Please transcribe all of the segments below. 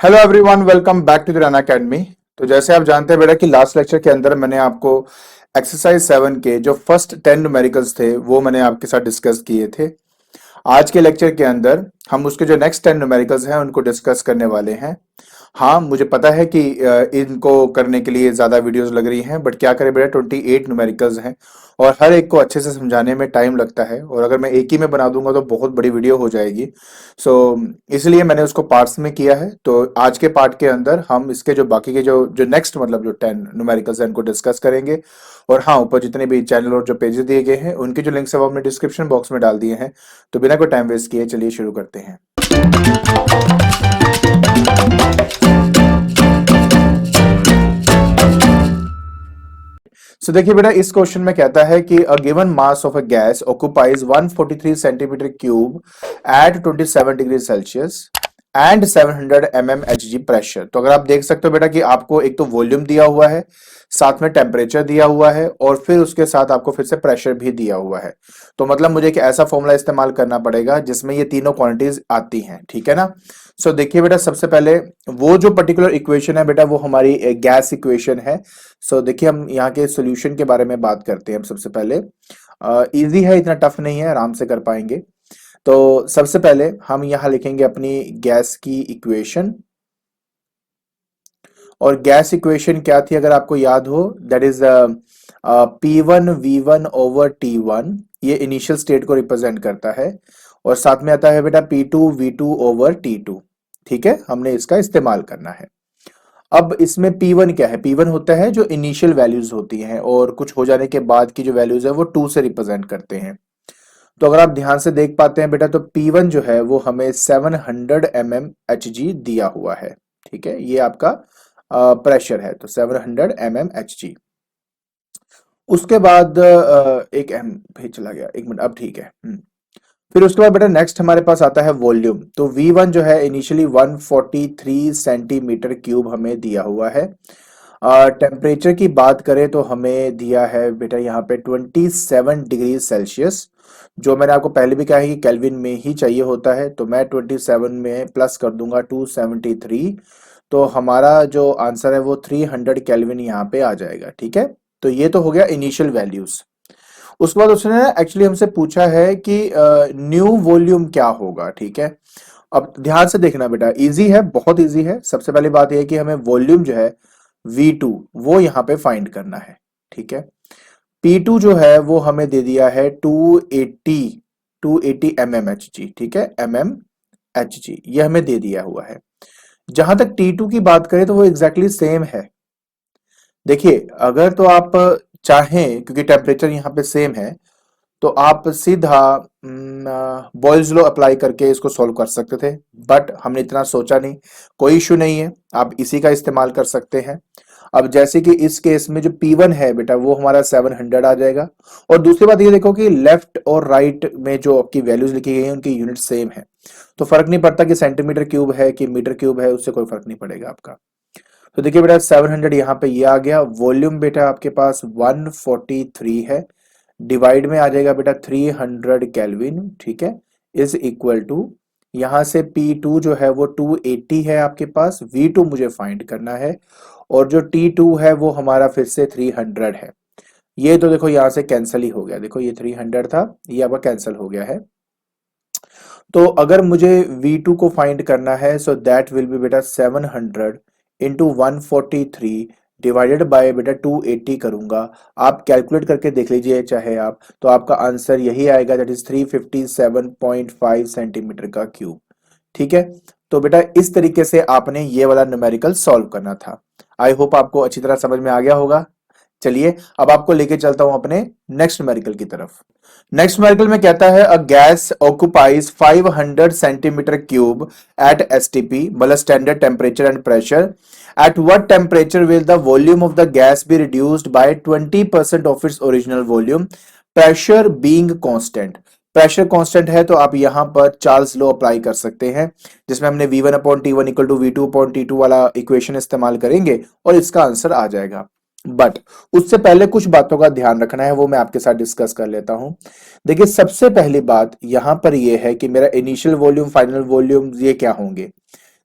Hello everyone, welcome back to the run academy. तो जैसे आप जानते हैं बेटा कि लास्ट लेक्चर के अंदर मैंने आपको एक्सरसाइज 7 के जो फर्स्ट 10 न्यूमेरिकल्स थे वो मैंने आपके साथ डिस्कस किए थे। आज के लेक्चर के अंदर हम उसके जो नेक्स्ट 10 न्यूमेरिकल्स हैं उनको डिस्कस करने वाले हैं। हाँ, मुझे पता है कि इनको करने के लिए ज़्यादा वीडियोस लग रही हैं, बट क्या करें बेटा, 28 न्यूमेरिकल्स हैं और हर एक को अच्छे से समझाने में टाइम लगता है, और अगर मैं एक ही में बना दूंगा तो बहुत बड़ी वीडियो हो जाएगी। सो इसलिए मैंने उसको पार्ट्स में किया है। तो आज के पार्ट के अंदर हम इसके जो बाकी के जो जो नेक्स्ट मतलब जो 10 न्यूमेरिकल्स हैं उनको डिस्कस करेंगे। और हाँ, ऊपर जितने भी चैनल और जो पेजेस दिए गए हैं उनके जो लिंक्स है वो हमने डिस्क्रिप्शन बॉक्स में डाल दिए हैं। तो बिना कोई टाइम वेस्ट किए चलिए शुरू करते हैं। सो देखिए बेटा, इस क्वेश्चन में कहता है कि a given mass of a gas occupies 143 centimetre cube at 27 degree Celsius and 700 mm Hg pressure. तो अगर आप देख सकते हो बेटा कि आपको एक तो वॉल्यूम दिया हुआ है, साथ में टेम्परेचर दिया हुआ है, और फिर उसके साथ आपको फिर से प्रेशर भी दिया हुआ है। तो मतलब मुझे एक ऐसा फॉर्मूला इस्तेमाल करना पड़ेगा जिसमें ये तीनों क्वांटिटीज आती हैं, ठीक है ना। सो देखिए बेटा, सबसे पहले वो जो पर्टिकुलर इक्वेशन है बेटा वो हमारी गैस इक्वेशन है। सो देखिए, हम यहाँ के सॉल्यूशन के बारे में बात करते हैं। हम सबसे पहले इजी है, इतना टफ नहीं है, आराम से कर पाएंगे। तो सबसे पहले हम यहाँ लिखेंगे अपनी गैस की इक्वेशन। और गैस इक्वेशन क्या थी अगर आपको याद हो, दैट इज P1 V1/T1। ये इनिशियल स्टेट को रिप्रेजेंट करता है, और साथ में आता है बेटा P2 V2/T2। ठीक है, हमने इसका इस्तेमाल करना है। अब इसमें P1 क्या है? P1 होता है जो इनिशियल वैल्यूज होती हैं, और कुछ हो जाने के बाद की जो वैल्यूज है वो 2 से रिप्रेजेंट करते हैं। तो अगर आप ध्यान से देख पाते हैं बेटा, तो P1 जो है वो हमें 700 mm Hg दिया हुआ है। ठीक है, ये आपका प्रेशर है, तो 700 mm Hg। उसके बाद एक एम भी चला गया, एक मिनट, अब ठीक है। फिर उसके बाद बेटा नेक्स्ट हमारे पास आता है वॉल्यूम। तो V1 जो है इनिशियली 143 सेंटीमीटर क्यूब हमें दिया हुआ है। टेम्परेचर की बात करें तो हमें दिया है बेटा यहाँ पे 27 डिग्री सेल्सियस, जो मैंने आपको पहले भी कहा है कि केल्विन में ही चाहिए होता है। तो मैं 27 में प्लस कर दूंगा 273, तो हमारा जो आंसर है वो 300 केल्विन यहाँ पे आ जाएगा। ठीक है, तो ये तो हो गया इनिशियल वैल्यूज। उसके बाद उसने एक्चुअली हमसे पूछा है कि न्यू वॉल्यूम क्या होगा। ठीक है, अब ध्यान से देखना बेटा, इजी है, बहुत इजी है। सबसे पहली बात यह है कि हमें वॉल्यूम जो है V2 वो यहाँ पे फाइंड करना है। ठीक है, P2 जो है वो हमें दे दिया है 280 mmHg। ठीक है, mmHg ये हमें दे दिया हुआ है। जहां तक T2 की बात करें तो वो एग्जैक्टली सेम है। देखिए, अगर तो आप चाहें, क्योंकि टेम्परेचर यहाँ पे सेम है, तो आप सीधा बॉयल्स लॉ अप्लाई करके इसको सॉल्व कर सकते थे, बट हमने इतना सोचा नहीं। कोई इशू नहीं है, आप इसी का इस्तेमाल कर सकते हैं। अब जैसे कि इस केस में जो P1 है बेटा वो हमारा 700 आ जाएगा। और दूसरी बात ये देखो कि लेफ्ट और राइट में जो आपकी वैल्यूज लिखी गई है उनकी यूनिट सेम है, तो फर्क नहीं पड़ता कि सेंटीमीटर क्यूब है कि मीटर क्यूब है, उससे कोई फर्क नहीं पड़ेगा आपका। तो देखिए बेटा, 700 यहाँ पे ये आ गया। वॉल्यूम बेटा आपके पास 143 है, डिवाइड में आ जाएगा बेटा 300 केल्विन। ठीक है, इज इक्वल टू, यहां से P2 जो है वो 280 है आपके पास, V2 मुझे फाइंड करना है, और जो T2 है वो हमारा फिर से 300 है। ये तो देखो यहां से कैंसिल ही हो गया, देखो ये 300 था, ये आपका कैंसिल हो गया है। तो अगर मुझे V2 को फाइंड करना है, सो दैट विल बी बेटा 700 इंटू 143 डिवाइडेड बाय बेटा 280 करूंगा। आप कैलकुलेट करके देख लीजिए चाहे आप, तो आपका आंसर यही आएगा, दैट इज 357.5 सेंटीमीटर का क्यूब। ठीक है, तो बेटा इस तरीके से आपने ये वाला न्यूमेरिकल सॉल्व करना था। आई होप आपको अच्छी तरह समझ में आ गया होगा। चलिए अब आपको लेके चलता हूं अपने नेक्स्ट न्यूमेरिकल की तरफ। नेक्स्ट न्यूमेरिकल में कहता है a gas occupies 500 centimetre cube at STP, मतलब standard temperature and pressure. At what temperature will the volume of the gas be reduced by 20% of its original volume, pressure being constant. Pressure constant है तो आप यहां पर Charles law apply कर सकते हैं, जिसमें हमने V1/T1 इक्वल टू V2/T2 वाला इक्वेशन इस्तेमाल करेंगे और इसका आंसर आ जाएगा। बट उससे पहले कुछ बातों का ध्यान रखना है, वो मैं आपके साथ डिस्कस कर लेता हूं। देखिए, सबसे पहली बात यहां पर यह है कि मेरा इनिशियल वॉल्यूम फाइनल वॉल्यूम ये क्या होंगे।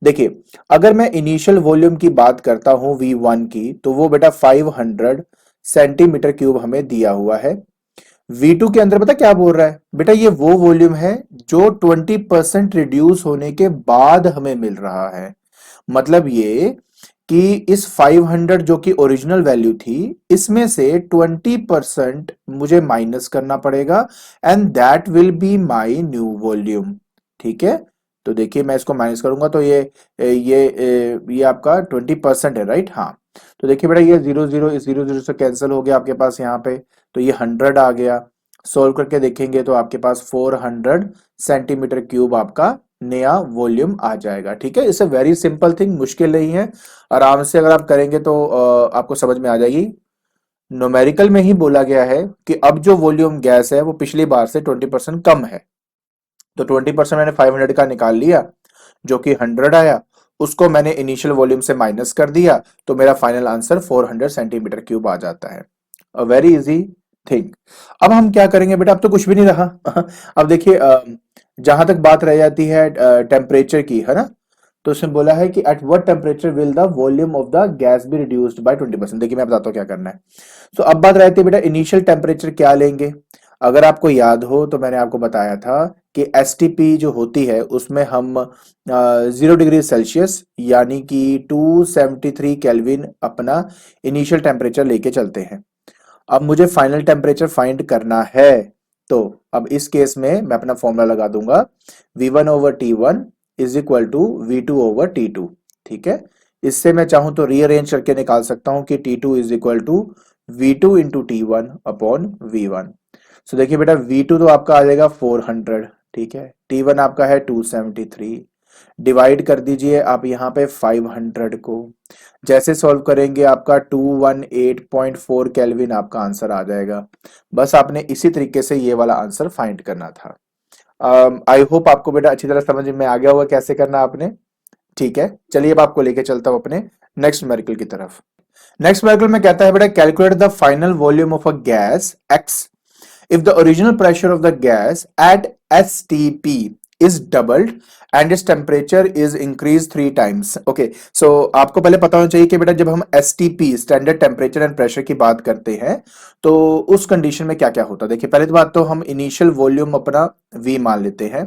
देखिए, अगर मैं इनिशियल वॉल्यूम की बात करता हूं V1 की, तो वो बेटा 500 सेंटीमीटर क्यूब हमें दिया हुआ है। V2 के अंदर पता क्या बोल रहा है बेटा, ये वो वॉल्यूम है जो 20% रिड्यूस होने के बाद हमें मिल रहा है। मतलब ये कि इस 500 जो कि ओरिजिनल वैल्यू थी, इसमें से 20% मुझे माइनस करना पड़ेगा, and that will be my new volume. ठीक है, तो देखिए मैं इसको माइनस करूंगा तो ये आपका 20% है, राइट। हाँ, तो देखिए बेटा ये 0 0 इस 0 0 से कैंसिल हो गया आपके पास यहाँ पे, तो ये 100 आ गया। सोल्व करके देखेंगे तो आपके पास 400 सेंटीमीटर क्यूब आपका नया वॉल्यूम आ जाएगा। ठीक है, it's a very simple thing, मुश्किल नहीं है। आराम से अगर आप करेंगे तो आपको समझ में आ जाएगी। न्यूमेरिकल में ही बोला गया है कि अब जो वॉल्यूम गैस है वो पिछली बार से 20% कम है, तो 20% मैंने 500 का निकाल लिया, जो कि 100 आया, उसको मैंने इनिशियल वॉल्यूम से माइनस कर दिया, तो मेरा फाइनल आंसर 400 सेंटीमीटर क्यूब आ जाता है। A very easy thing. अब हम क्या करेंगे बेटा, अब तो कुछ भी नहीं रहा। अब देखिए जहां तक बात रह जाती है टेम्परेचर की, है ना, तो उसने बोला है कि eight what temperature will the volume of the gas be reduced by 20%। देखिए मैं बताता हूँ क्या करना है। तो अब बात रहती है बेटा इनिशियल टेम्परेचर क्या लेंगे। अगर आपको याद हो तो मैंने आपको बताया था कि एसटीपी जो होती है उसमें हम 0 डिग्री सेल्सियस यानी कि 273 केल्विन अपना इनिशियल टेम्परेचर लेके चलते हैं। अब मुझे फाइनल टेम्परेचर फाइंड करना है, तो अब इस केस में मैं अपना फॉर्मूला लगा दूंगा, V1/T1 is equal to V2/T2। ठीक है, इससे मैं चाहूं तो रीअरेंज करके निकाल सकता हूं कि T2 is equal to V2 × T1/V1। सो देखिए बेटा V2 तो आपका आ जाएगा 400, ठीक है, T1 आपका है 273, डिवाइड कर दीजिए आप यहाँ पे 500 को, जैसे सॉल्व करेंगे आपका 218.4 केल्विन आपका आंसर आ जाएगा। बस आपने इसी तरीके से ये वाला आंसर फाइंड करना था। आई होप आपको बेटा अच्छी तरह समझ में आ गया होगा कैसे करना आपने। ठीक है, चलिए अब आपको लेके चलता हूं अपने नेक्स्ट न्यूमेरिकल की तरफ। नेक्स्ट न्यूमेरिकल में कहता है बेटा calculate the final volume of a gas x if the original pressure of the gas at STP is doubled and its temperature is increased 3 times। okay, so आपको पहले पता होना चाहिए कि बेटा जब हम STP standard temperature and pressure की बात करते हैं तो उस कंडीशन में क्या क्या होता है। देखिए पहले तो बात तो हम इनिशियल वॉल्यूम अपना V मान लेते हैं।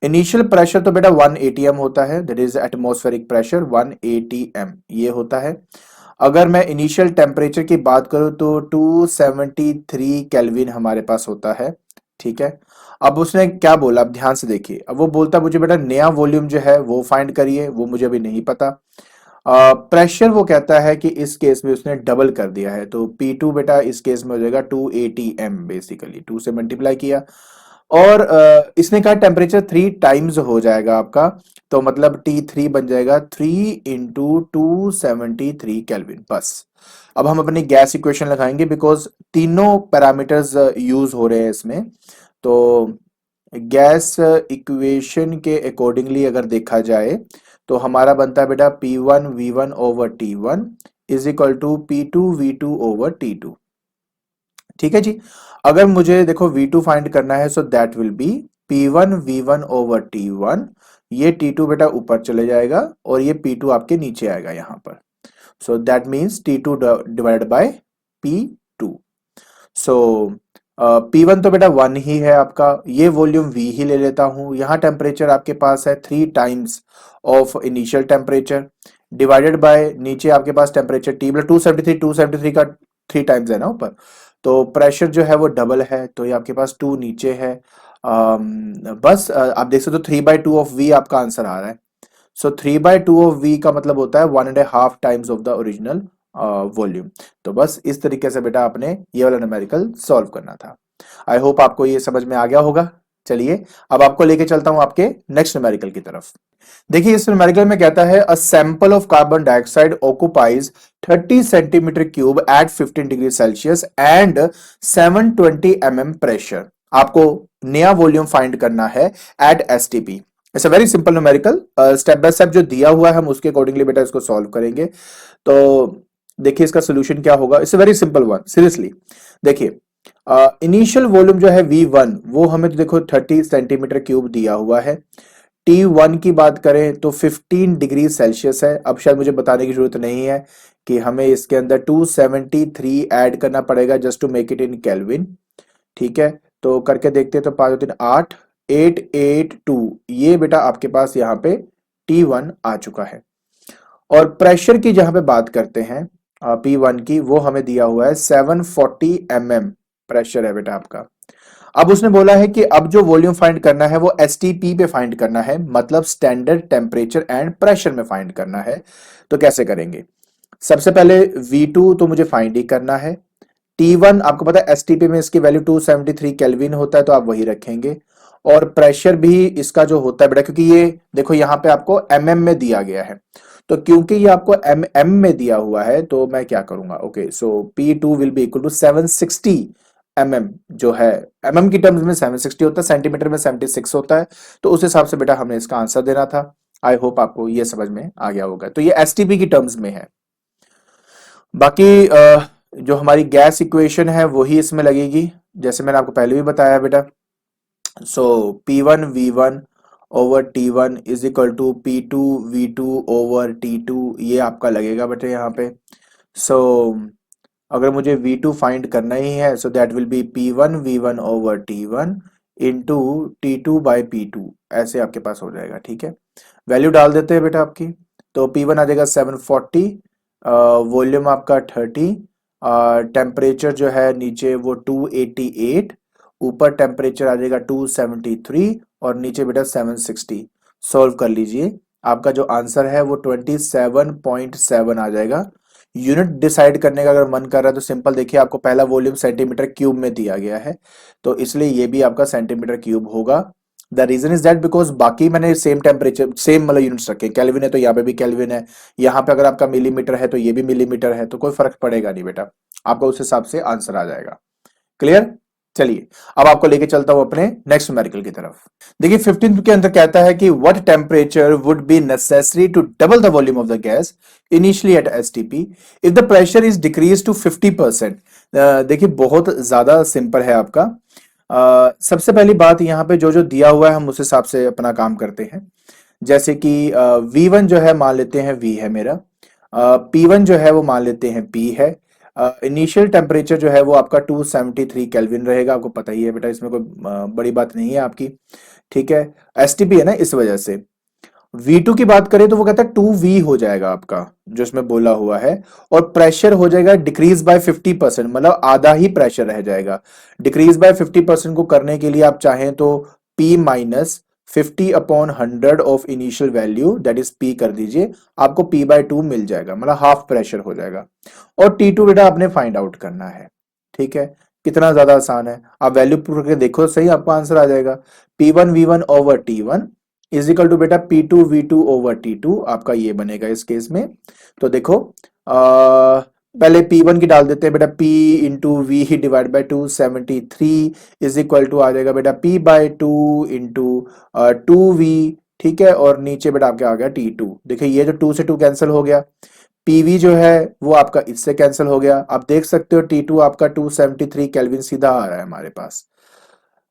इनिशियल प्रेशर तो बेटा 1 atm होता है, that is atmospheric pressure 1 atm ये होता है। अगर मैं इनिशियल टेम्परेचर की बात करूं तो 273 केल्विन हमारे पास होता है। ठीक है, अब उसने क्या बोला, अब ध्यान से देखिए, अब वो बोलता मुझे बेटा नया वॉल्यूम जो है वो फाइंड करिए, वो मुझे अभी नहीं पता। प्रेशर वो कहता है कि इस केस में उसने डबल कर दिया है, तो P2 बेटा इस केस में हो जाएगा 280 m, बेसिकली 2 से मल्टीप्लाई किया, और इसने कहा टेम्परेचर 3 टाइम्स हो जाएगा आपका, तो मतलब T3 बन जाएगा 3 × 273 केल्विन। बस अब हम अपनी गैस इक्वेशन लगाएंगे बिकॉज तीनों पैरामीटर्स यूज हो रहे हैं इसमें। तो गैस इक्वेशन के अकॉर्डिंगली अगर देखा जाए तो हमारा बनता है बेटा P1V1/T1 is equal to P2V2/T2। ठीक है जी, अगर मुझे देखो V2 फाइंड करना है so that will be P1V1/T1, ये T2 बेटा ऊपर चले जाएगा और ये P2 आपके नीचे आएगा यहाँ पर, so that means T2 divided by P2। So P1 तो बेटा 1 ही है आपका, ये वॉल्यूम V ही ले लेता हूं, यहाँ टेम्परेचर आपके पास है 3 times of initial temperature, divided by नीचे आपके पास टेम्परेचर T मतलब 273 का 3 टाइम्स है ना ऊपर, तो प्रेशर जो है वो डबल है, तो ये आपके पास 2 नीचे है। बस आप देख सकते हो 3/2 ऑफ V आपका आंसर आ रहा है। सो 3/2 ऑफ V का मतलब होता है 1.5 times of the original volume. तो बस इस तरीके से बेटा आपने ये वाला न्यूमेरिकल सॉल्व करना था। आई होप आपको ये समझ में आ गया होगा। चलिए अब आपको लेके चलता हूं आपके नेक्स्ट न्यूमेरिकल की तरफ। देखिए इस न्यूमेरिकल में कहता है a sample of carbon dioxide occupies 30 centimetre cube at 15 degree Celsius and 720 pressure. आपको नया वॉल्यूम फाइंड करना है at STP. It's a very simple numerical, step by step जो दिया हुआ है हम उसके अकॉर्डिंगली बेटा इसको सॉल्व करेंगे। तो देखिए इसका सोल्यूशन क्या होगा, it's a very simple one, seriously. देखिए इनिशियल वॉल्यूम जो है V1 वो हमें तो देखो 30 सेंटीमीटर क्यूब दिया हुआ है। T1 की बात करें तो 15 डिग्री सेल्सियस है। अब शायद मुझे बताने की जरूरत नहीं है कि हमें इसके अंदर 273 ऐड करना पड़ेगा just to make it in kelvin. ठीक है, तो करके देखते हैं। तो 5 3 8 882 ये बेटा आपके पास यहाँ पे T1 आ चुका है। और प्रेशर की जहां पे बात करते हैं P1 की, वो हमें दिया हुआ है 740 mm प्रेशर है बेटा आपका। अब उसने बोला है कि अब जो वॉल्यूम फाइंड करना है वो एसटीपी पे फाइंड करना है, मतलब स्टैंडर्ड टेम्परेचर एंड प्रेशर में फाइंड करना है। तो कैसे करेंगे? सबसे पहले V2 तो मुझे फाइंड ही करना है। T1 आपको पता है एसटीपी में इसकी वैल्यू 273 केल्विन होता है, तो आप वही रखेंगे। और प्रेशर भी इसका जो होता है बेटा, क्योंकि ये देखो यहाँ पे आपको mm में दिया गया है, तो क्योंकि ये आपको mm में दिया हुआ है तो मैं क्या करूंगा, okay, so P2 will be equal to 760 mm जो है, mm की टर्म्स में 760 होता है, सेंटीमीटर में 76 होता है। तो उस हिसाब से बेटा हमें इसका आंसर देना था। आई होप आपको ये समझ में आ गया होगा। तो ये एसटीपी की टर्म्स में है। बाकी जो हमारी गैस इक्वेशन है वही इसमें लगेगी, जैसे मैंने आपको पहले भी बताया बेटा। So P1 V1 over T1 is equal to P2 V2 over T2, ये आपका लगेगा बेटे यहाँ पे। सो अगर मुझे V2 फाइंड करना ही है, so that will be P1 V1 over T1 into T2 by P2, ऐसे आपके पास हो जाएगा। ठीक है, वैल्यू डाल देते हैं बेटा आपकी। तो P1 आ जाएगा 740, वॉल्यूम आपका 30, टेम्परेचर जो है नीचे वो 288, ऊपर टेम्परेचर आ जाएगा 273 और नीचे बेटा 760। सॉल्व कर लीजिए, आपका जो आंसर है वो 27.7 आ जाएगा। यूनिट डिसाइड करने का अगर मन कर रहा है तो सिंपल देखिए, आपको पहला वॉल्यूम सेंटीमीटर क्यूब में दिया गया है, तो इसलिए ये भी आपका सेंटीमीटर क्यूब होगा। The reason is that because बाकी मैंने सेम टेम्परेचर सेम मतलब यूनिट्स रखे, केल्विन है तो यहाँ पे भी केल्विन है, यहाँ पे अगर आपका मिलीमीटर है तो ये भी मिलीमीटर है, तो कोई फर्क पड़ेगा नहीं बेटा, आपका उस हिसाब से आंसर आ जाएगा। क्लियर? चलिए अब आपको लेके चलता हूं अपने नेक्स्ट न्यूमेरिकल की तरफ। देखिए 15 के अंदर कहता है कि what temperature would be necessary to double the volume of the gas initially at STP if the pressure is decrease to 50%। देखिए बहुत ज्यादा सिंपल है आपका। सबसे पहली बात यहाँ पे जो जो दिया हुआ है हम उस हिसाब से अपना काम करते हैं। जैसे कि V1 जो है मान लेते हैं V है मेरा, P1 जो है वो मान लेते हैं P है। इनिशियल टेम्परेचर जो है वो आपका 273 केल्विन रहेगा, आपको पता ही है बेटा, इसमें कोई बड़ी बात नहीं है आपकी। ठीक है, एसटीपी है ना, इस वजह से। V2 की बात करें तो वो कहता है 2V हो जाएगा आपका, जो इसमें बोला हुआ है। और प्रेशर हो जाएगा डिक्रीज बाय 50%, मतलब आधा ही प्रेशर रह जाएगा। डिक्रीज बाय 50% को करने के लिए आप चाहें तो P minus 50/100 of initial value that is P कर दीजिए, आपको P/2 मिल जाएगा, मतलब हाफ प्रेशर हो जाएगा। और T2 बेटा आपने फाइंड आउट करना है। ठीक है, कितना ज्यादा आसान है, आप वैल्यू पुट करके देखो सही, आपको आंसर आ जाएगा। P1 V1 over T1 is equal to बेटा P2 V2 ओवर T2, आपका ये बनेगा इस केस में। तो देखो पहले P1 की डाल देते हैं बेटा, P इंटू वी ही divide by 273 is equal to आ जाएगा बेटा P/2 इंटू 2V। ठीक है, और नीचे बेटा आपके आ गया T2। देखिए ये जो 2 से 2 कैंसिल हो गया, PV जो है वो आपका इससे कैंसिल हो गया। आप देख सकते हो T2 आपका 273 केल्विन सीधा आ रहा है हमारे पास।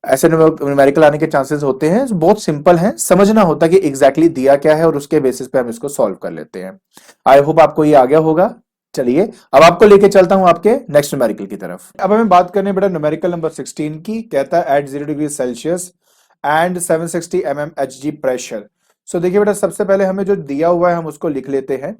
ऐसे न्यूमेरिकल आने के चांसेस होते हैं, बहुत सिंपल है, समझना होता है कि एग्जैक्टली दिया क्या है और उसके बेसिस पे हम इसको सॉल्व कर लेते हैं। आई होप आपको ये आ गया होगा। चलिए अब आपको लेके चलता हूं आपके नेक्स्ट न्यूमेरिकल की तरफ। अब हमें बात करने बेटा न्यूमेरिकल नंबर 16 की। कहता है at 0 degree Celsius and 760 mm Hg प्रेशर। सो देखिए बेटा, सबसे पहले हमें जो दिया हुआ है हम उसको लिख लेते हैं।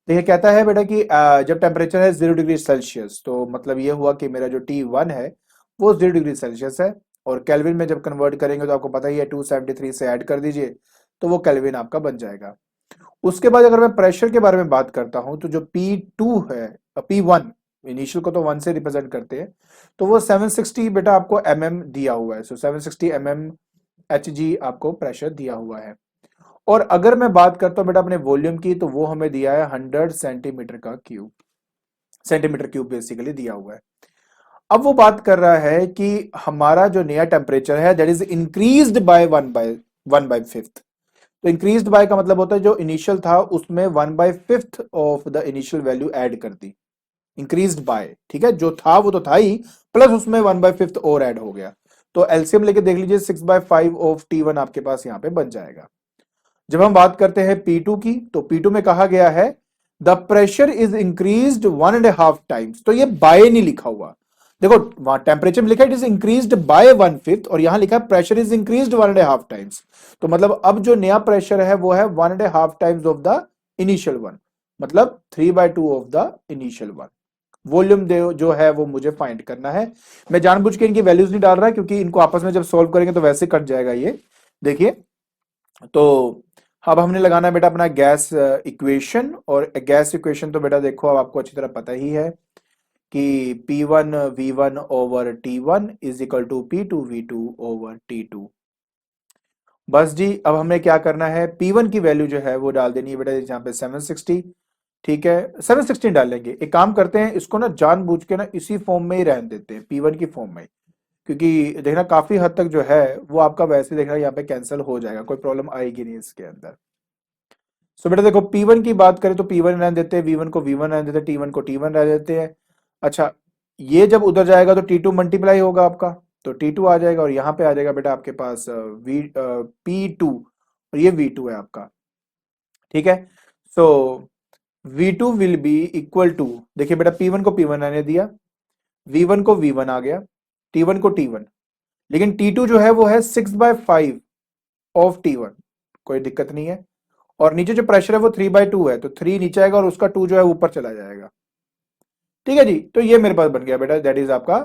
देखिए कहता है बेटा कि जब टेम्परेचर है 0 डिग्री सेल्सियस, तो मतलब ये हुआ कि मेरा जो T1 है वो 0 डिग्री सेल्सियस है। और केल्विन में जब कन्वर्ट करेंगे तो आपको पता ही है 273 से ऐड कर दीजिए तो वो केल्विन आपका बन जाएगा। उसके बाद अगर मैं प्रेशर के बारे में बात करता हूं तो जो P2 है, P1 इनिशियल को तो 1 से रिप्रेजेंट करते हैं, तो वो 760 बेटा आपको mm दिया हुआ है। सो 760 mm Hg आपको प्रेशर दिया हुआ है। और अगर मैं बात करता हूं बेटा अपने वॉल्यूम की, तो वो हमें दिया है 100 सेंटीमीटर का क्यूब, सेंटीमीटर क्यूब बेसिकली दिया हुआ है। अब वो बात कर रहा है कि हमारा जो नया टेम्परेचर है दैट इज इंक्रीज्ड बाय 1/5। तो इंक्रीज्ड बाय का मतलब होता है जो इनिशियल था उसमें 1/5 of the initial value add कर दी, इंक्रीज्ड बाय। ठीक है, जो था वो तो था ही, प्लस उसमें 1/5 और ऐड हो गया। तो एलसीएम लेके देख लीजिए, 6/5 ऑफ T1 आपके पास यहाँ पे बन जाएगा। जब हम बात करते हैं P2 की, तो P2 में कहा गया है the pressure is increased 1.5 times, तो ये बाय नहीं लिखा हुआ, देखो वहां टेम्परेचर में लिखा है इट इज इंक्रीज्ड बाय 1/5 और यहां लिखा है प्रेशर इज इंक्रीज्ड 1.5 टाइम्स, तो मतलब अब जो नया प्रेशर है वो है 1.5 times of the initial one, मतलब 3/2 of the initial one. Volume जो है वो मुझे फाइंड करना है। मैं जानबूझ के इनकी वैल्यूज नहीं डाल रहा क्योंकि इनको आपस में जब सॉल्व करेंगे तो वैसे कट जाएगा ये। देखिए, तो अब हमने लगाना है बेटा अपना गैस इक्वेशन, और गैस इक्वेशन तो बेटा देखो अब आपको अच्छी तरह पता ही है कि P1 V1 over T1 is equal to P2 V2 over T2। बस जी, अब हमें क्या करना है, P1 की वैल्यू जो है वो डाल देनी है बेटा यहाँ पे 760, ठीक है 716 डाल लेंगे। एक काम करते हैं, इसको ना जानबूझ के ना इसी फॉर्म में ही रहने देते हैं, P1 की फॉर्म में, क्योंकि देखना काफी हद तक जो है वो आपका वैसे देखना यहाँ पे कैंसिल हो जाएगा, कोई प्रॉब्लम आएगी नहीं इसके अंदर। सो बेटा देखो P1 की बात करें तो P1 रहने देते हैं, V1 को V1 रहने देते हैं, T1 को T1 रहने देते हैं। अच्छा, ये जब उधर जाएगा तो T2 मल्टीप्लाई होगा आपका, तो T2 आ जाएगा और यहाँ पे आ जाएगा बेटा आपके पास P2 और ये V2 है आपका, ठीक है। So V2 will be equal to, देखिए बेटा P1 को P1 रहने दिया, V1 को V1 आ गया, T1 को T1, लेकिन T2 जो है वो है 6/5 ऑफ T1, कोई दिक्कत नहीं है। और नीचे जो प्रेशर है वो 3/2 है, तो 3 नीचे आएगा और उसका 2 जो है ऊपर चला जाएगा, ठीक है जी। तो ये मेरे पास बन गया बेटा, दैट इज आपका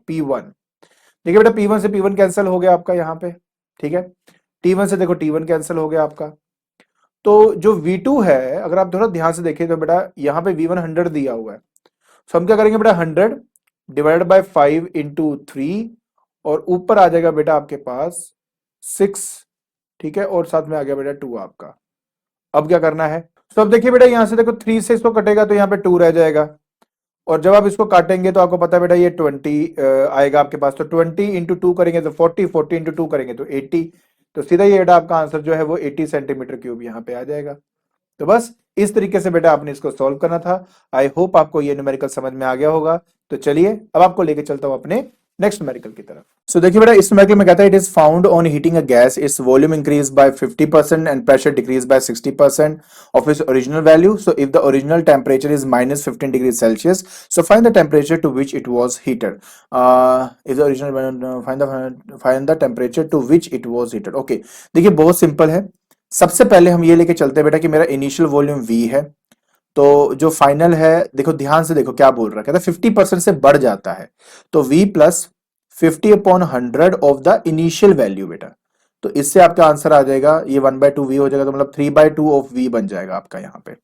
P1। देखिए बेटा P1 से P1 कैंसिल हो गया आपका यहाँ पे, ठीक है। T1 से देखो T1 कैंसिल हो गया आपका। तो जो V2 है, अगर आप थोड़ा ध्यान से देखें तो बेटा यहाँ पे V1 100 दिया हुआ है, तो हम क्या करेंगे बेटा 100 डिवाइडेड बाय 5 इंटू 3, और ऊपर आ जाएगा बेटा आपके पास 6, ठीक है, और साथ में आ गया बेटा 2 आपका। अब क्या करना है, तो अब देखिए बेटा यहाँ से देखो 3 से इसको कटेगा तो यहाँ पे 2 रह जाएगा, और जब आप इसको काटेंगे तो आपको पता है बेटा ये 20 आएगा आपके पास, तो 20 इंटू 2 करेंगे तो 40, 40 इंटू 2 करेंगे तो 80, तो सीधा ये बेटा आपका आंसर जो है वो 80 सेंटीमीटर क्यूब यहाँ पे आ जाएगा। तो बस इस तरीके से बेटा आपने इसको सॉल्व करना था। आई होप आपको ये न्यूमेरिकल समझ में आ गया होगा। तो चलिए अब आपको लेके चलता हूं अपने नेक्स्ट न्यूमेरिकल की तरफ। सो देखिए बेटा इस न्यूमेरिकल में कहता है it is found on heating a gas its volume increase by 50% and pressure decrease by 60% of its original value. So if the original temperature is -15 degree Celsius, so find the temperature to which it was heated. Is the original find the temperature to which it was heated. Okay, देखिए बहुत simple है। सबसे पहले हम ये लेके चलते हैं बेटा कि मेरा इनिशियल वॉल्यूम V है, तो जो फाइनल है देखो ध्यान से देखो क्या बोल रहा है, कहता है 50% से बढ़ जाता है, तो V plus 50/100 of the initial value बेटा, तो इससे आपका आंसर आ जाएगा ये 1/2 V हो जाएगा, तो मतलब 3/2 ऑफ V बन जाएगा आपका यहाँ पे।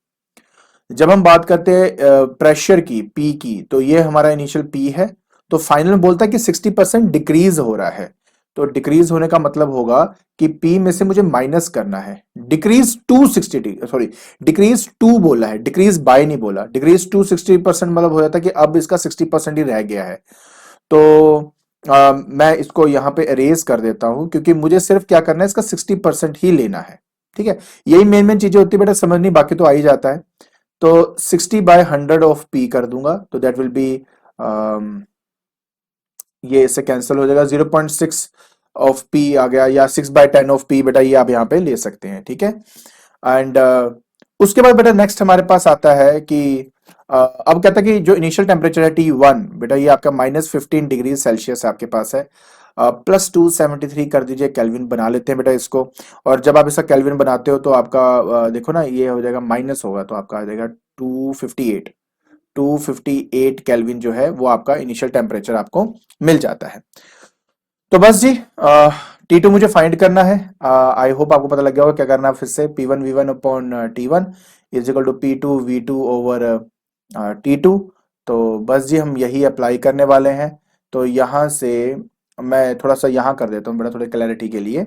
जब हम बात करते हैं प्रेशर की P की, तो ये हमारा इनिशियल P है, तो फाइनल बोलता है कि 60% डिक्रीज हो रहा है, तो डिक्रीज होने का मतलब होगा कि P में से मुझे माइनस करना है, decrease to 60, sorry decrease to बोला है, डिक्रीज बाय नहीं बोला, डिक्रीज टू 60% मतलब हो जाता है कि अब इसका 60% ही रह गया है। तो मैं इसको यहाँ पे अरेज कर देता हूं क्योंकि मुझे सिर्फ क्या करना है, इसका 60% ही लेना है, ठीक है। यही मेन मेन चीजें होती है बेटा समझनी, बाकी तो आ ही जाता है। तो 60/100 ऑफ P कर दूंगा, तो दैट विल बी, ये इससे कैंसिल हो जाएगा, 0.6 ऑफ P आ गया, या 6/10 ऑफ P बेटा ये आप यहाँ पे ले सकते हैं, ठीक है। एंड उसके बाद बेटा नेक्स्ट हमारे पास आता है कि अब कहता है कि जो इनिशियल टेम्परेचर है T1 बेटा ये आपका -15 डिग्री सेल्सियस आपके पास है, +273 कर दीजिए, केल्विन बना लेते हैं बेटा इसको। और जब आप इसका केल्विन बनाते हो तो आपका देखो ना ये हो जाएगा माइनस होगा, तो आपका आ जाएगा 258, 258 केल्विन जो है वो आपका इनिशियल टेम्परेचर आपको मिल जाता है। तो बस जी, T2 मुझे फाइंड करना है। आई होप आपको पता लग गया होगा क्या करना है, फिर से P1 V1 upon T1 is equal to P2 V2 over T2। तो बस जी हम यही अप्लाई करने वाले हैं। तो यहाँ से मैं थोड़ा सा यहाँ कर देता हूँ बेटा थोड़ी क्लैरिटी के लिए,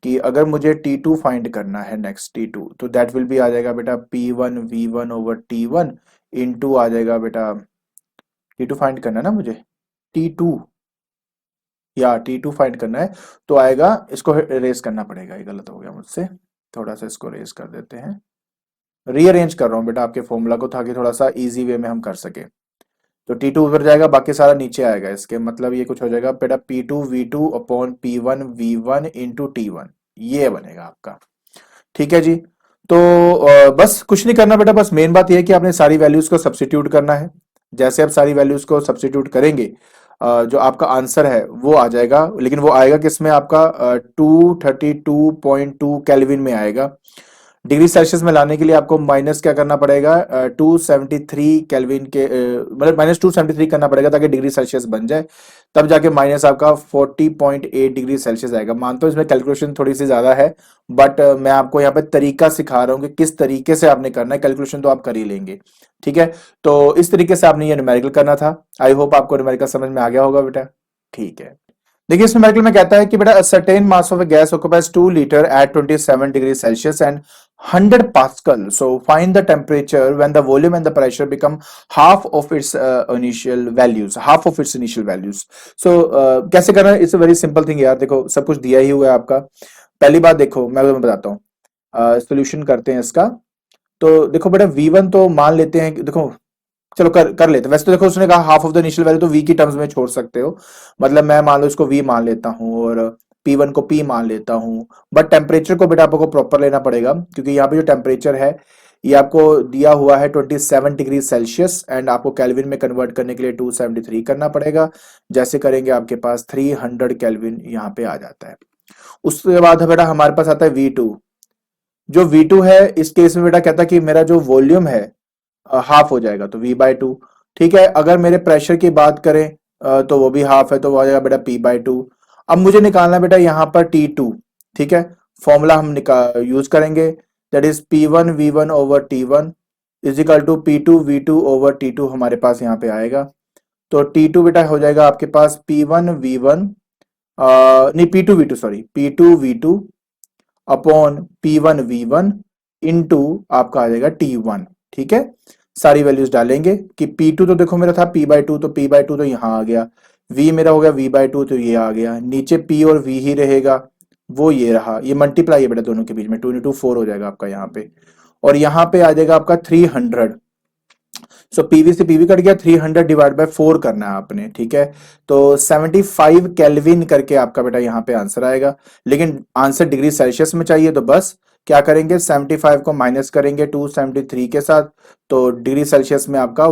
कि अगर मुझे T2 फाइंड करना है, नेक्स्ट T2, तो दैट विल भी आ जाएगा बेटा P1 V1 over T1 into आ जाएगा बेटा, T2 फाइंड करना है ना मुझे, T2 या T2 फाइंड करना है, तो आएगा, इसको रेस करना पड़ेगा, ये गलत हो गया मुझसे, थोड़ा सा इसको रेस कर देते हैं, रीअरेंज कर रहा हूँ बेटा आपके फॉर्मूला को ताकि थोड़ा सा इजी वे में हम कर सके। तो T2 ऊपर जाएगा, बाकी सारा नीचे आएगा, इसके मतलब ये कुछ हो जाएगा बेटा P2 V2 upon P1 V1 into T1, ये बनेगा आपका, ठीक है जी। तो बस कुछ नहीं करना बेटा, बस मेन बात यह है कि आपने सारी वैल्यूज को सब्स्टिट्यूट करना है। जैसे आप सारी वैल्यूज को सब्स्टिट्यूट करेंगे जो आपका आंसर है वो आ जाएगा, लेकिन वो आएगा किसमें, आपका 232.2 केल्विन में आएगा। डिग्री सेल्सियस में लाने के लिए आपको माइनस क्या करना पड़ेगा, 273 केल्विन के मतलब -273 करना पड़ेगा ताकि डिग्री सेल्सियस बन जाए। तब जाके माइनस आपका 40.8 डिग्री सेल्सियस आएगा। मानता हूं इसमें कैलकुलेशन थोड़ी सी ज्यादा है, बट मैं आपको यहाँ पे तरीका सिखा रहा हूँ कि किस तरीके से आपने करना है। कैलकुलेशन तो आप कर ही लेंगे, ठीक है। तो इस तरीके से आपने ये न्यूमेरिकल करना था। आई होप आपको न्यूमेरिकल समझ में आ गया होगा बेटा, ठीक है। देखिए इस न्यूमेरिकल में कहता है कि बेटा certain mass of a gas occupies 2 litre at 27 degree Celsius and 100 pascal, so find the temperature when the volume and the pressure become half of its initial values, half of its initial values. So कैसे करना है, it's a very simple thing यार। देखो सब कुछ दिया ही हुआ है आपका। पहली बात देखो, मैं तुम्हें बताता हूँ, सोल्यूशन करते हैं इसका। तो देखो बेटा V1 तो मान लेते हैं देखो, चलो कर कर लेते हैं। वैसे तो देखो उसने कहा half of the initial value, तो वी की टर्म्स में छोड़ सकते हो। मतलब मैं मान लो इसको वी मान लेता हूँ और P1 को P मान लेता हूँ। बट टेम्परेचर को बेटा आपको प्रॉपर लेना पड़ेगा, क्योंकि यहाँ पे जो टेम्परेचर है ये आपको दिया हुआ है 27 डिग्री सेल्सियस एंड आपको केल्विन में कन्वर्ट करने के लिए 273 करना पड़ेगा। जैसे करेंगे आपके पास 300 केल्विन यहाँ पे आ जाता है। उसके बाद बेटा हमारे पास आता है V2। जो V2 है इस केस में बेटा कहता है कि मेरा जो वॉल्यूम है हाफ हो जाएगा, तो V/2। ठीक है, अगर मेरे प्रेशर की बात करें तो वो भी हाफ है, तो वो आ जाएगा बेटा P/2। अब मुझे निकालना है बेटा यहाँ पर T2। ठीक है, फॉर्मूला हम यूज करेंगे, that is P1V1 over T1 is equal to P2V2 over T2 हमारे पास यहाँ पे आएगा। तो T2 बेटा हो जाएगा आपके पास P1V1 नहीं P2V2 sorry P2V2 upon P1V1 into आपका आ जाएगा T1। ठीक है, सारी वैल्यूज डालेंगे कि P2 तो देखो मेरा था P/2, तो P/2 तो यहाँ आ गया। V मेरा हो गया V/2, तो ये आ गया। नीचे P और V ही रहेगा, वो ये रहा। ये मल्टीप्लाई है बेटा दोनों के बीच में, 2 इंटू 4 हो जाएगा आपका यहाँ पे। और यहाँ पे आ जाएगा आपका 300। सो पीवी से पीवी कट गया, 300 डिवाइड बाय 4 करना है आपने। ठीक है, तो 75 केल्विन करके आपका बेटा यहाँ पे आंसर आएगा। लेकिन आंसर डिग्री सेल्सियस में चाहिए, तो बस क्या करेंगे, 75 को माइनस करेंगे 273 के साथ, तो डिग्री सेल्सियस में आपका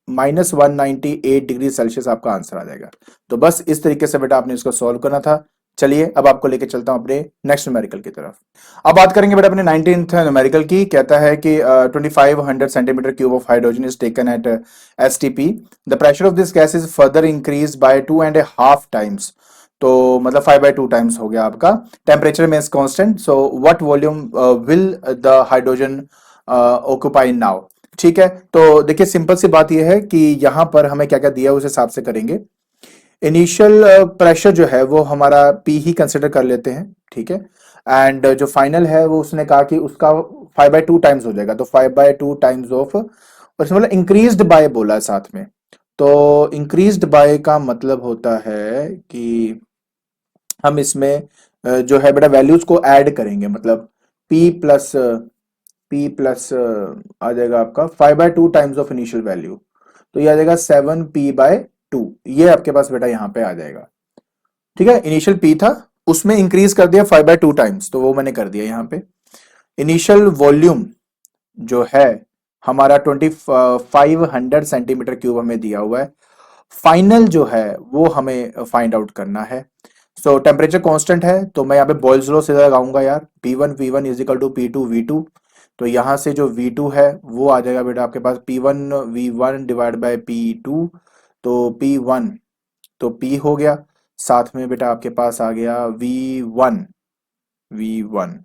-198 डिग्री सेल्सियस आपका आंसर आ जाएगा। तो बस इस तरीके से बेटा आपने इसको सॉल्व करना था। चलिए अब आपको लेके चलता हूं अपने नेक्स्ट न्यूमेरिकल की तरफ। अब बात करेंगे बेटा अपने 19th न्यूमेरिकल की। कहता है कि 2500 centimetre cube of hydrogen is taken at STP। The pressure of this gas is further increase by 2.5 times. तो मतलब 5/2 टाइम्स हो गया आपका। टेम्परेचर में constant, so what volume will the hydrogen occupy now. ठीक है, तो देखिए सिंपल सी बात यह है कि यहां पर हमें क्या क्या दिया है उस हिसाब से करेंगे। इनिशियल प्रेशर जो है वो हमारा P ही कंसिडर कर लेते हैं। ठीक है, एंड जो फाइनल है वो उसने कहा कि उसका 5/2 टाइम्स हो जाएगा, तो 5/2 टाइम्स ऑफ, उसने मतलब इंक्रीज्ड बाय बोला है साथ में। तो इंक्रीज्ड बाय का मतलब होता है कि हम इसमें जो है बेटा वैल्यूज को ऐड करेंगे, मतलब P प्लस आ जाएगा आपका 5/2 टाइम्स ऑफ इनिशियल वैल्यू, तो ये आ जाएगा 7P/2। ये आपके पास बेटा यहाँ पे आ जाएगा। ठीक है, इनिशियल P था, उसमें इंक्रीज कर दिया 5/2 टाइम्स, तो वो मैंने कर दिया यहाँ पे। इनिशियल वॉल्यूम जो है हमारा 2500 सेंटीमीटर क्यूब हमें दिया हुआ है। फाइनल जो है वो हमें फाइंड आउट करना है। सो टेम्परेचर कांस्टेंट है, तो मैं यहाँ पे बॉयल्स लॉ सीधा लगाऊंगा यार, P1V1 is equal to P2V2। तो यहाँ से जो V2 है वो आ जाएगा बेटा आपके पास P1V1 डिवाइड बाय P2। तो P1 तो P हो गया, साथ में बेटा आपके पास आ गया V1, V1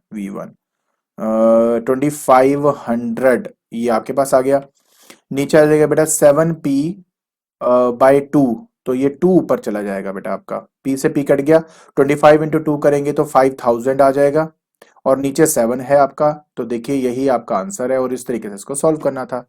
2500 ये आपके पास आ गया। नीचे आ जाएगा बेटा 7P/2, तो ये 2 ऊपर चला जाएगा बेटा आपका, P से P कट गया, 25 इंटू 2 करेंगे तो 5000 आ जाएगा। और नीचे 7 है आपका, तो देखिए यही आपका आंसर है और इस तरीके से इसको सॉल्व करना था।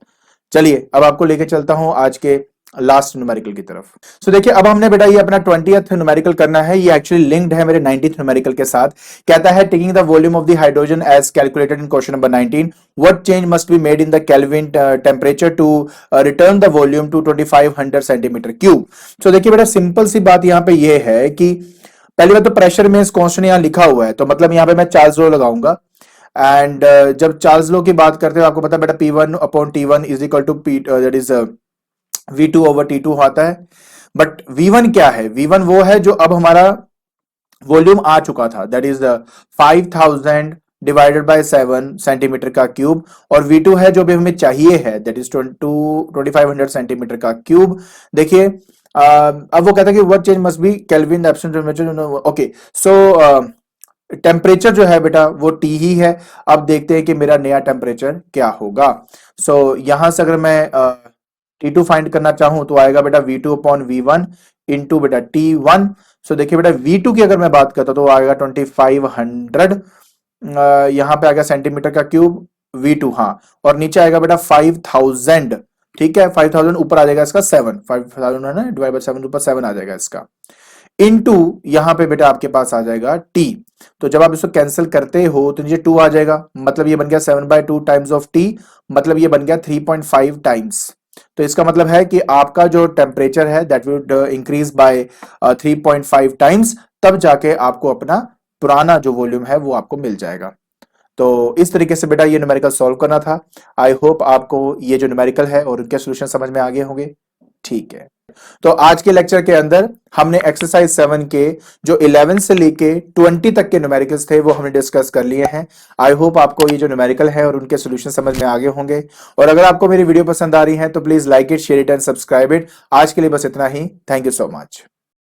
चलिए अब आपको लेके चलता हूं आज के लास्ट न्यूमेरिकल की तरफ। सो देखिए अब हमने बेटा ये अपना 20th न्यूमेरिकल करना है। ये एक्चुअली लिंक्ड है मेरे 19th न्यूमेरिकल के साथ। कहता है taking the volume of the hydrogen as calculated in question number 19, what change must be made in the Kelvin temperature to return the volume to 2500 centimetre cube. So देखिए बेटा simple सी बात यहाँ पे ये है कि पहली बात तो प्रेशर में कांस्टेंट यहाँ लिखा हुआ है, तो मतलब यहाँ पे मैं चार्ल्स लॉ लगाऊंगा। एंड जब चार्ल्स लॉ की बात करते हो आपको पता है बेटा P1 upon T1 is equal to p that is V2 over T2 होता है। बट V1 क्या है? V1 वो है जो अब हमारा वॉल्यूम आ चुका था, that is 5000 divided by 7 centimetre का क्यूब, और V2 है जो भी हमें चाहिए है, दैट इज 2500 सेंटीमीटर का क्यूब। देखिए अब वो कहता है कि what change must B kelvin absolute temperature. Okay, so temperature जो है बेटा वो T ही है। अब देखते हैं कि मेरा नया टेम्परेचर क्या होगा। सो यहां से अगर मैं T2 फाइंड करना चाहूं तो आएगा बेटा V2 अपॉन V1 इंटू बेटा T1। सो देखिए बेटा V2 की अगर मैं बात करता तो आएगा 2500, यहां पे आएगा सेंटीमीटर का क्यूब V2, हाँ, और नीचे आएगा बेटा 5000। ठीक है, 5000 ऊपर आ जाएगा इसका 7, 5000 है ना, डिवाइड बाय 7 ऊपर 7 आ जाएगा इसका, इनटू यहां पे बेटा आपके पास आ जाएगा T। तो जब आप इसको कैंसिल करते हो तो नीचे 2 आ जाएगा, मतलब ये बन गया 7/2 टाइम्स ऑफ T, मतलब ये बन गया 3.5 टाइम्स। तो इसका मतलब है कि आपका जो टेम्परेचर है that would increase by 3.5 times, तब जाके आपको अपना पुराना जो वॉल्यूम है वो आपको मिल जाएगा। तो इस तरीके से बेटा ये न्यूमेरिकल सॉल्व करना था। आई होप आपको ये जो न्यूमेरिकल है और उनके सॉल्यूशन समझ में आ गए होंगे। ठीक है, तो आज के लेक्चर के अंदर हमने एक्सरसाइज 7 के जो 11 से लेके 20 तक के न्यूमेरिकल्स थे वो हमने डिस्कस कर लिए हैं। आई होप आपको ये जो न्यूमेरिकल है और उनके सॉल्यूशन समझ में आ गए होंगे। और अगर आपको मेरी वीडियो पसंद आ रही है तो please like it, share it and subscribe it. आज के लिए बस इतना ही। Thank you so much.